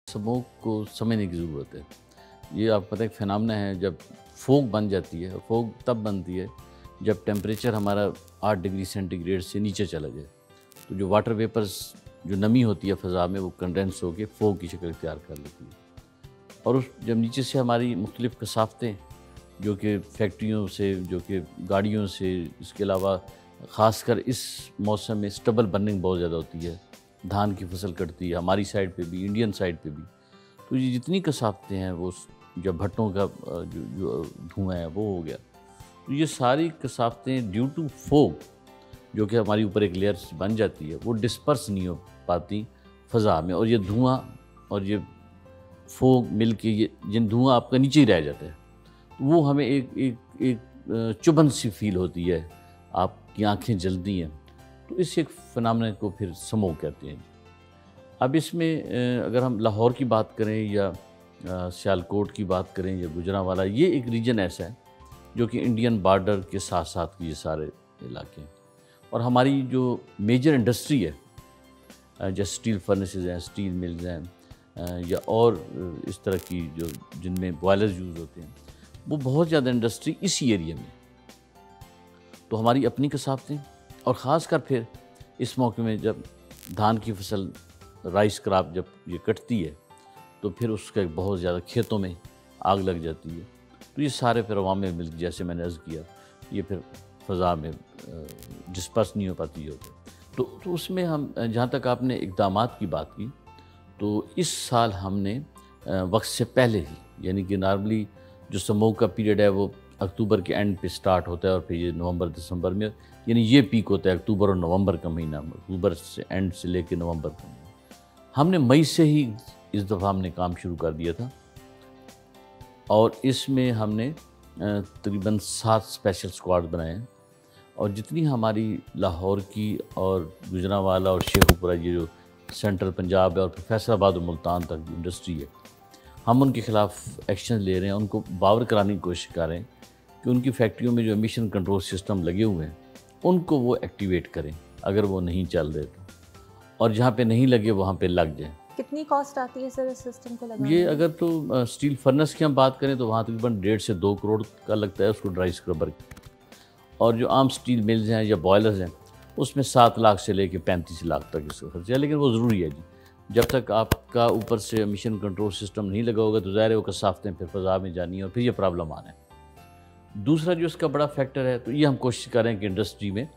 Smoke को समझने की ज़रूरत है। ये आपको पता है एक फिनोमेना है, जब फॉग बन जाती है। फॉग तब बनती है जब टेम्परेचर हमारा 8 डिग्री सेंटीग्रेड से नीचे चला जाए। तो जो वाटर वेपर्स, जो नमी होती है फ़ज़ा में, वो कंडेंस होकर फॉग की शक्ल इख्तियार कर लेती है। और उस जब नीचे से हमारी मुख्तलिफ़ कसाफ़तें, जो कि फैक्ट्रियों से, जो कि गाड़ियों से, इसके अलावा ख़ासकर इस मौसम में स्टबल बर्निंग बहुत ज़्यादा होती है। धान की फसल कटती है हमारी साइड पे भी, इंडियन साइड पे भी। तो ये जितनी कसाफ़तें हैं, वो जब भट्टों का जो धुआँ है वो हो गया, तो ये सारी कसाफ़तें ड्यू टू फॉग, जो कि हमारी ऊपर एक लेयर बन जाती है, वो डिस्पर्स नहीं हो पाती फ़ज़ा में। और ये धुआँ और ये फॉग मिल के ये धुआँ आपका नीचे ही रह जाता है। तो वो हमें एक चुभन सी फील होती है, आपकी आँखें जलती हैं। तो इस एक फिनोमेना को फिर स्मोक कहते हैं। अब इसमें अगर हम लाहौर की बात करें या सियालकोट की बात करें या गुजरांवाला, ये एक रीजन ऐसा है जो कि इंडियन बॉर्डर के साथ साथ ये सारे इलाके हैं। और हमारी जो मेजर इंडस्ट्री है, जैसे स्टील फर्नेसेस हैं, स्टील मिल्स हैं, या और इस तरह की जो जिनमें बॉयलर्स यूज़ होते हैं, वो बहुत ज़्यादा इंडस्ट्री इसी एरिया में। तो हमारी अपनी कसाफ़तें, और ख़ासकर फिर इस मौके में जब धान की फसल, राइस क्रॉप जब ये कटती है, तो फिर उसका बहुत ज़्यादा खेतों में आग लग जाती है। तो ये सारे फिर अवाम में मिल, जैसे मैंने अर्ज़ किया, ये फिर फ़ज़ा में डिस्पर्स नहीं हो पाती है। तो उसमें हम, जहाँ तक आपने इक़दामात की बात की, तो इस साल हमने वक्त से पहले ही, यानी कि नॉर्मली जो स्मोक का पीरियड है वो अक्टूबर के एंड पे स्टार्ट होता है और फिर ये नवंबर दिसंबर में, यानी ये पीक होता है अक्टूबर और नवंबर का महीना, अक्टूबर से एंड से लेकर नवंबर का महीना। हमने मई से ही इस दफ़ा हमने काम शुरू कर दिया था, और इसमें हमने तकरीबन 7 स्पेशल स्क्वाड बनाए हैं। और जितनी हमारी लाहौर की और गुजरांवाला और शेखुपुरा, ये जो सेंट्रल पंजाब है, और फिर फैसलाबाद और मुल्तान तक इंडस्ट्री है, हम उनके ख़िलाफ़ एक्शन ले रहे हैं। उनको बावर कराने की कोशिश कर रहे हैं कि उनकी फैक्ट्रियों में जो एमिशन कंट्रोल सिस्टम लगे हुए हैं, उनको वो एक्टिवेट करें, अगर वो नहीं चल रहे तो, और जहाँ पे नहीं लगे वहाँ पे लग जाएं। कितनी कॉस्ट आती है सर इस सिस्टम को लगाने ये में? अगर तो स्टील फर्नेस की हम बात करें तो वहाँ तकरीबन 1.5 से 2 करोड़ का लगता है उसको, ड्राई स्क्रबर। और जो आम स्टील मिल्स हैं या बॉयलर्स हैं, उसमें 7 लाख से लेके 35 लाख तक इसका खर्चा है। लेकिन वो ज़रूरी है जी, जब तक आपका ऊपर से एमिशन कंट्रोल सिस्टम नहीं लगा होगा तो ज़ाहिर है वो कसाफ़तें फिर फ़ज़ा में जानी है और फिर ये प्रॉब्लम आना है। दूसरा जो इसका बड़ा फैक्टर है, तो ये हम कोशिश कर रहे हैं कि इंडस्ट्री में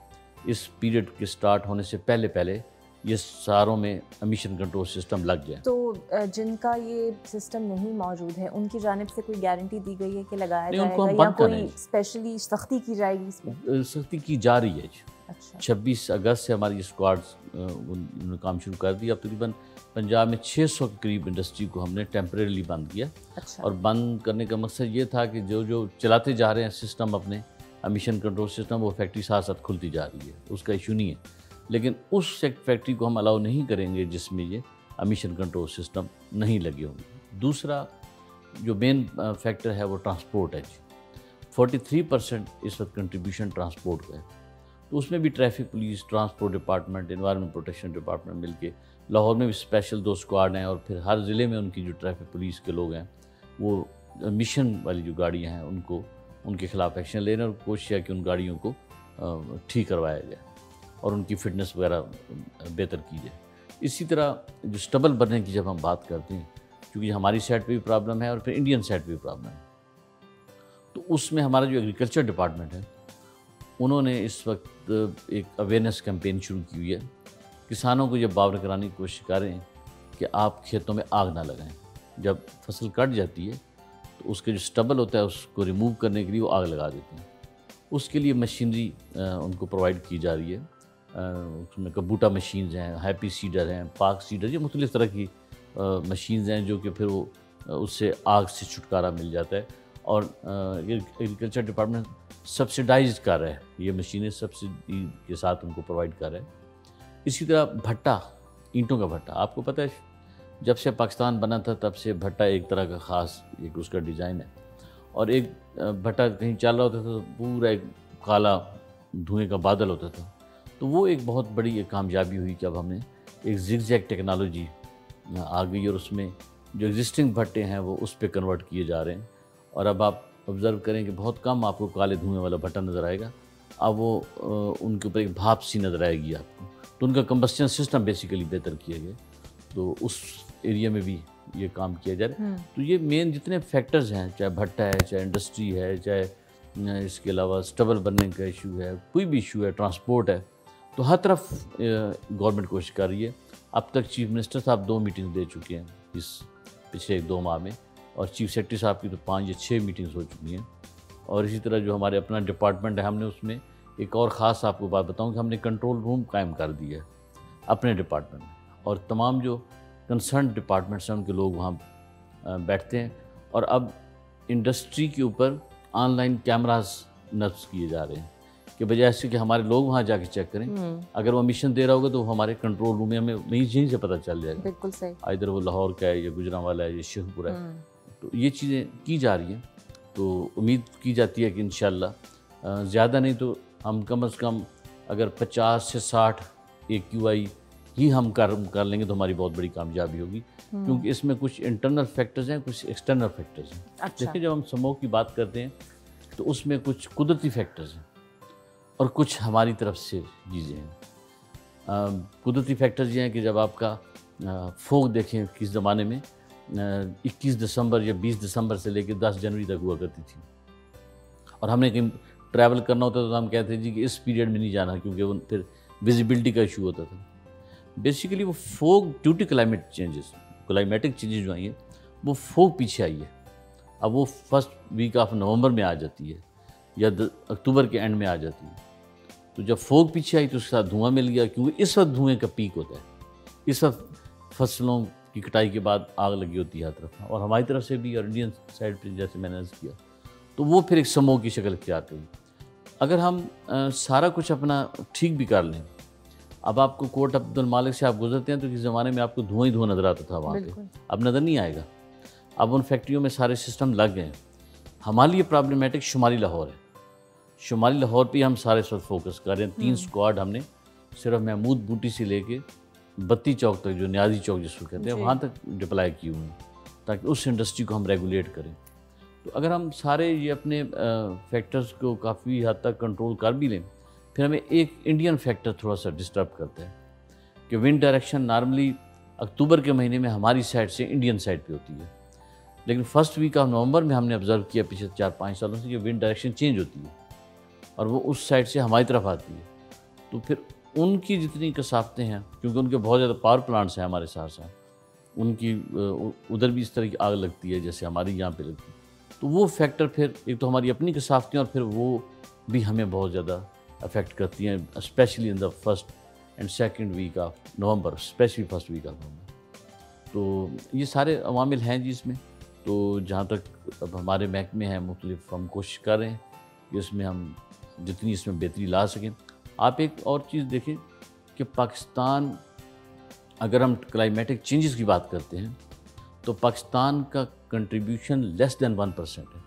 इस पीरियड के स्टार्ट होने से पहले पहले ये सारों में एमिशन कंट्रोल सिस्टम लग जाए। तो जिनका ये सिस्टम नहीं मौजूद है, उनकी जानिब से कोई गारंटी दी गई है कि लगाया नहीं, उनको जाएगा, हम या बंद कर रहे कोई हैं। स्पेशली सख्ती की जाएगी इसमें? सख्ती की जा रही है जी। अच्छा। 26 अगस्त से हमारी स्क्वाड्स उन्होंने काम शुरू कर दिया। अब तकरीबन पंजाब में 600 के करीब इंडस्ट्री को हमने टेम्परेरीली बंद किया। अच्छा। और बंद करने का मकसद ये था कि जो जो चलाते जा रहे हैं सिस्टम, अपने एमिशन कंट्रोल सिस्टम, वो फैक्ट्री साथ साथ खुलती जा रही है, उसका इशू नहीं है। लेकिन उस फैक्ट्री को हम अलाउ नहीं करेंगे जिसमें ये एमिशन कंट्रोल सिस्टम नहीं लगे होंगे। दूसरा जो मेन फैक्टर है वो ट्रांसपोर्ट है जी। 43% इस वक्त कंट्रीब्यूशन ट्रांसपोर्ट का है। तो उसमें भी traffic police, transport department, environment protection department मिलके, लाहौर में भी स्पेशल 2 स्क्वाड हैं, और फिर हर ज़िले में उनकी जो ट्रैफिक पुलिस के लोग हैं, वो मिशन वाली जो गाड़ियाँ हैं उनको, उनके ख़िलाफ़ एक्शन ले रहे हैं, और कोशिश है कि उन गाड़ियों को ठीक करवाया जाए और उनकी फ़िटनेस वगैरह बेहतर की जाए। इसी तरह जो स्टबल बनने की जब हम बात करते हैं, क्योंकि हमारी साइड पे भी प्रॉब्लम है और फिर इंडियन साइड पे भी प्रॉब्लम है, तो उसमें हमारा जो एग्रीकल्चर डिपार्टमेंट है, उन्होंने इस वक्त एक अवेयरनेस कैंपेन शुरू की हुई है। किसानों को ये बावर कराने की कोशिश कर रहे हैं कि आप खेतों में आग ना लगाएं। जब फसल कट जाती है तो उसके जो स्टबल होता है उसको रिमूव करने के लिए वो आग लगा देते हैं। उसके लिए मशीनरी उनको प्रोवाइड की जा रही है। उसमें कबूटा मशीन्स हैं, हैप्पी सीडर हैं, पाक सीडर, ये मुख्तलिफ़ तरह की मशीन्स हैं जो कि फिर वो उससे आग से छुटकारा मिल जाता है। और एग्रीकल्चर डिपार्टमेंट सब्सिडाइज कर रहा है, ये मशीनें सब्सिडी के साथ उनको प्रोवाइड कर रहा है। इसी तरह भट्टा, ईंटों का भट्टा, आपको पता है जब से पाकिस्तान बना था तब से भट्टा एक तरह का ख़ास एक उसका डिज़ाइन है। और एक भट्टा कहीं चल रहा होता था तो पूरा एक काला धुएँ का बादल होता था। तो वो एक बहुत बड़ी एक कामयाबी हुई कि अब हमने एक ज़िगज़ैग टेक्नोलॉजी आ गई और उसमें جو ایگزسٹنگ بھٹے ہیں وہ اس پہ کنورٹ کیے جا رہے ہیں، اور اب آپ آبزرو کریں کہ بہت کم آپ کو کالے دھوئیں والا بھٹا نظر آئے گا، اب وہ ان کے اوپر ایک بھاپ سی نظر آئے گی آپ کو، تو ان کا کمبسچن سسٹم بیسیکلی بہتر کیا گیا، تو اس ایریا میں بھی یہ کام کیا جا رہا ہے۔ تو یہ مین جتنے فیکٹرز ہیں، چاہے بھٹا ہے، چاہے انڈسٹری ہے، چاہے اس کے علاوہ اسٹبل بننے کا ایشو ہے، کوئی بھی ایشو ہے، ٹرانسپورٹ ہے، تو ہر طرف گورنمنٹ کوشش کر رہی ہے۔ اب تک چیف منسٹر صاحب 2 میٹنگ دے چکے ہیں اس پچھلے 2 ماہ میں، اور چیف سیکرٹری صاحب کی تو 5 یا 6 میٹنگز ہو چکی ہیں، اور اسی طرح جو ہمارے اپنا ڈپارٹمنٹ ہے، ہم نے اس میں ایک اور خاص آپ کو بات بتاؤں کہ ہم نے کنٹرول روم قائم کر دیا ہے اپنے ڈپارٹمنٹ میں، اور تمام جو کنسرن ڈپارٹمنٹس ہیں ان کے لوگ وہاں بیٹھتے ہیں، اور اب انڈسٹری کے اوپر آن لائن کیمراز نصب کیے جا رہے ہیں کہ بجائے اس کہ ہمارے لوگ وہاں جا کے چیک کریں، اگر وہ امیشن دے رہا ہوگا تو ہمارے کنٹرول روم میں ہمیں یہیں سے پتہ چل جائے گا، بالکل صحیح، ادھر وہ لاہور کا ہے یا گجرانوالا ہے یا شیخ پورہ ہے۔ تو یہ چیزیں کی جا رہی ہیں، تو امید کی جاتی ہے کہ انشاءاللہ زیادہ نہیں تو ہم کم از کم اگر 50 سے 60 AQI ہی ہم کر لیں گے تو ہماری بہت بڑی کامیابی ہوگی، کیونکہ اس میں کچھ انٹرنل فیکٹرز ہیں، کچھ ایکسٹرنل فیکٹرز ہیں۔ دیکھیں جب ہم سموک کی بات کرتے ہیں تو اس میں کچھ قدرتی فیکٹرز ہیں اور کچھ ہماری طرف سے چیزیں ہیں۔ قدرتی فیکٹرز یہ ہیں کہ جب آپ کا فوگ دیکھیں کس زمانے میں 21 دسمبر یا 20 دسمبر سے لے کے 10 جنوری تک ہوا کرتی تھی، اور ہم نے کہیں ٹریول کرنا ہوتا تو ہم کہتے ہیں جی کہ اس پیریڈ میں نہیں جانا، کیونکہ وہ پھر ویزیبلٹی کا ایشو ہوتا تھا۔ بیسیکلی وہ fog due to climatic changes جو آئی ہیں، وہ فوگ پیچھے آئی ہے، اب وہ فرسٹ ویک آف نومبر میں آ جاتی ہے یا اکتوبر کے اینڈ میں آ جاتی ہے، تو جب فوگ پیچھے آئی تو اس کے ساتھ دھواں مل گیا، کیونکہ اس وقت دھوئیں کا پیک ہوتا ہے، اس وقت فصلوں کی کٹائی کے بعد آگ لگی ہوتی ہے ہر طرف، اور ہماری طرف سے بھی اور انڈین سائڈ پہ جیسے میں نے عرض کیا، تو وہ پھر ایک سموک کی شکل اختیار ہوئی۔ اگر ہم سارا کچھ اپنا ٹھیک بھی کر لیں، اب آپ کو کوٹ عبد المالک سے آپ گزرتے ہیں تو کس زمانے میں آپ کو دھواں ہی دھواں نظر آتا تھا وہاں پہ، اب نظر نہیں آئے گا، اب ان فیکٹریوں میں سارے سسٹم لگ گئے ہیں۔ ہمارے لیے پرابلمٹک شمالی لاہور ہے، شمالی لاہور پہ ہم سارے اس وقت فوکس کر رہے ہیں۔ 3 اسکواڈ ہم نے صرف محمود بوٹی سے لے کے بتی چوک تک، جو نیازی چوک جس کو کہتے ہیں، وہاں تک ڈپلائی کیے ہوئے ہیں تاکہ اس انڈسٹری کو ہم ریگولیٹ کریں۔ تو اگر ہم سارے یہ اپنے فیکٹرز کو کافی حد تک کنٹرول کر بھی لیں، پھر ہمیں ایک انڈین فیکٹر تھوڑا سا ڈسٹرب کرتا ہے کہ ونڈ ڈائریکشن نارملی اکتوبر کے مہینے میں ہماری سائڈ سے انڈین سائڈ پہ ہوتی ہے، لیکن فرسٹ ویک آف نومبر میں ہم نے آبزرو کیا پچھلے 4-5 سالوں سے کہ ونڈ ڈائریکشن چینج ہوتی ہے اور وہ اس سائڈ سے ہماری طرف آتی ہے، تو پھر ان کی جتنی کثافتیں ہیں، کیونکہ ان کے بہت زیادہ پاور پلانٹس ہیں ہمارے ساتھ ساتھ، ان کی ادھر بھی اس طرح کی آگ لگتی ہے جیسے ہماری یہاں پہ لگتی ہے، تو وہ فیکٹر پھر ایک تو ہماری اپنی کثافتیں اور پھر وہ بھی ہمیں بہت زیادہ افیکٹ کرتی ہیں، especially in the first and second week of November, especially first week of November. تو یہ سارے عوامل ہیں جی اس میں، تو جہاں تک اب ہمارے محکمے ہیں مختلف، ہم کوشش کر رہے ہیں کہ اس میں ہم جتنی اس میں بہتری لا سکیں۔ آپ ایک اور چیز دیکھیں کہ پاکستان، اگر ہم کلائمیٹک چینجز کی بات کرتے ہیں تو پاکستان کا کنٹریبیوشن لیس دین 1% ہے،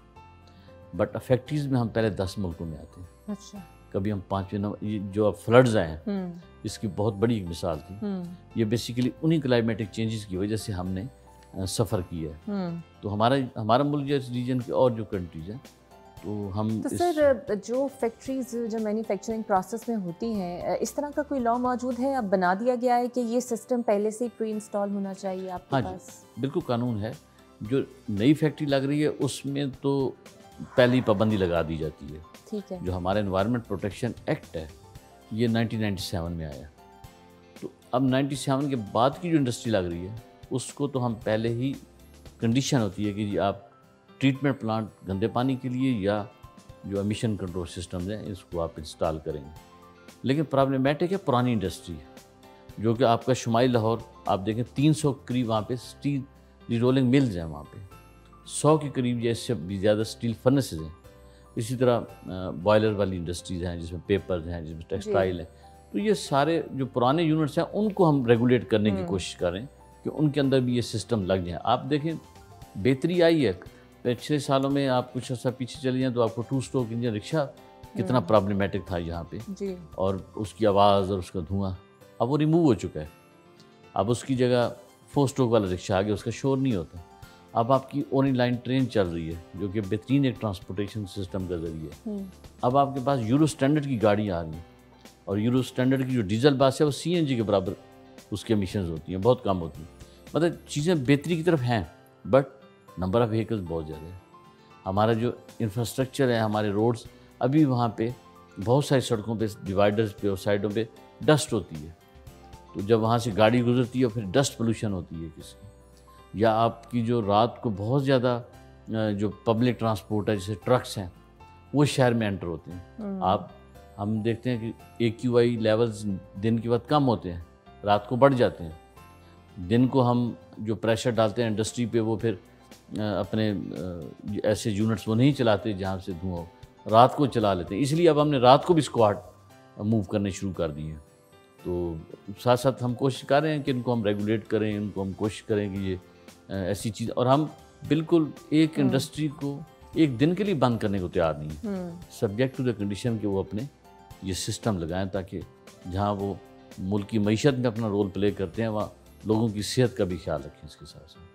بٹ افیکٹیز میں ہم پہلے 10 ملکوں میں آتے ہیں۔ اچھا، کبھی ہم 5ویں نمبر۔ یہ جو اب فلڈز آئے ہیں اس کی بہت بڑی ایک مثال تھی، یہ بیسیکلی انہی کلائمیٹک چینجز کی وجہ سے ہم نے سفر کیا ہے۔ تو ہمارا ملک جو اس ریجن کے اور جو کنٹریز ہیں، تو ہم تو سر جو فیکٹریز جو مینوفیکچرنگ پروسیس میں ہوتی ہیں، اس طرح کا کوئی لا موجود ہے، اب بنا دیا گیا ہے کہ یہ سسٹم پہلے سے پری انسٹال ہونا چاہیے آپ کے پاس؟ بالکل قانون ہے، جو نئی فیکٹری لگ رہی ہے اس میں تو پہلی پابندی لگا دی جاتی ہے۔ ٹھیک ہے، جو ہمارا انوائرمنٹ پروٹیکشن ایکٹ ہے یہ 1997 میں آیا، تو اب 97 کے بعد کی جو انڈسٹری لگ رہی ہے اس کو تو ہم پہلے ہی کنڈیشن ہوتی ہے کہ جی آپ ٹریٹمنٹ پلانٹ گندے پانی کے لیے یا جو امیشن کنٹرول سسٹمز ہیں اس کو آپ انسٹال کریں گے، لیکن پرابلمیٹک ہے پرانی انڈسٹری جو کہ آپ کا شمالی لاہور، آپ دیکھیں 300 قریب وہاں پہ اسٹیل ری رولنگ ملز ہیں، وہاں پہ 100 کے قریب یا اس سے بھی زیادہ اسٹیل فرنسز ہیں، اسی طرح بوائلر والی انڈسٹریز ہیں جس میں پیپرز ہیں، جس میں ٹیکسٹائل ہیں، تو یہ سارے جو پرانے یونٹس ہیں ان کو ہم ریگولیٹ کرنے کی کوشش کر رہے ہیں کہ ان کے اندر بھی یہ سسٹم لگ جائیں۔ آپ دیکھیں بہتری آئی ہے پچھلے سالوں میں، آپ کچھ عرصہ پیچھے چلے جائیں تو آپ کو 2 اسٹروک انجن رکشا کتنا پرابلمیٹک تھا یہاں پہ، اور اس کی آواز اور اس کا دھواں، اب وہ ریموو ہو چکا ہے، اب اس کی جگہ 4 स्ट्रोक वाला रिक्शा आ गया, उसका शोर नहीं होता। अब आपकी ओनली लाइन ट्रेन चल रही है जो कि बेहतरीन एक ट्रांसपोर्टेशन सिस्टम का ज़रिए है। अब आपके पास यूरो स्टैंडर्ड की गाड़ी आ रही है, और यूरो स्टैंडर्ड की जो डीजल बस है वो CNG के बराबर उसके एमिशंस होती हैं, बहुत कम होती हैं। मतलब चीज़ें बेहतरी की तरफ हैं, बट नंबर ऑफ़ व्हीकल्स बहुत ज़्यादा है। हमारा जो इंफ्रास्ट्रक्चर है, हमारे रोड्स, अभी वहाँ पे बहुत सारी सड़कों पे, डिवाइडर्स पे और साइडों पे डस्ट होती है। तो जब वहाँ से गाड़ी गुजरती है और फिर डस्ट पोल्यूशन होती है किसी, या आपकी जो रात को बहुत ज़्यादा जो पब्लिक ट्रांसपोर्ट है जैसे ट्रक्स हैं वो शहर में एंटर होते हैं। हम देखते हैं कि AQI लेवल्स दिन के वक्त कम होते हैं, रात को बढ़ जाते हैं। दिन को हम जो प्रेशर डालते हैं इंडस्ट्री पे, वो फिर अपने ऐसे यूनिट्स वो नहीं चलाते जहाँ से धुआं हो, रात को चला लेते हैं। इसलिए अब हमने रात को भी स्क्वाड मूव करने शुरू कर दिए हैं। तो साथ साथ हम कोशिश कर रहे हैं कि इनको हम रेगुलेट करें, इनको हम कोशिश करें कि ये ऐसी चीज़, और हम बिल्कुल एक इंडस्ट्री को एक दिन के लिए बंद करने को तैयार नहीं है, सब्जेक्ट टू द कंडीशन कि वो अपने ये सिस्टम लगाएं, ताकि जहाँ वो मुल्क की मईशत में अपना रोल प्ले करते हैं वहाँ लोगों की सेहत का भी ख्याल रखें इसके साथ साथ।